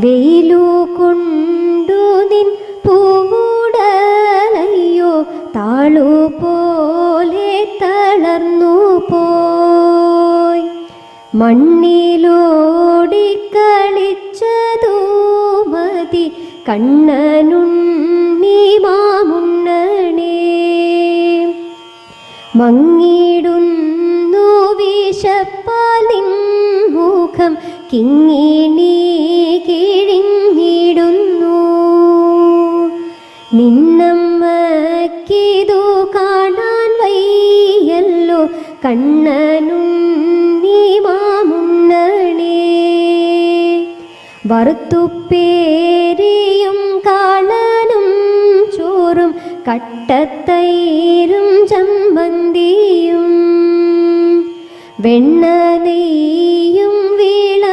വെയിലു കൊണ്ടു നിൻ പൂവുടലയ്യോ താളുപോലെ തളർന്നു പോയി. മണ്ണിലോടിക്കളിച്ചതു മതി കണ്ണനുണ്ണി മാമുണ്ണണേ. മങ്ങിടുന്നു വിശപ്പാൽ നിൻ മുഖം കിങ്ങിണി കിഴിഞ്ഞിടുന്നു. നിന്നമ്മക്കിതു കാണാൻ വയ്യല്ലോ കണ്ണനുണ്ണി മാമുണ്ണണേ. വറുത്തുപ്പേരിയും കാളനും ചോറും കട്ടത്തൈരും ചമ്മന്തിയും വെണ്ണ നെയ്യും വിള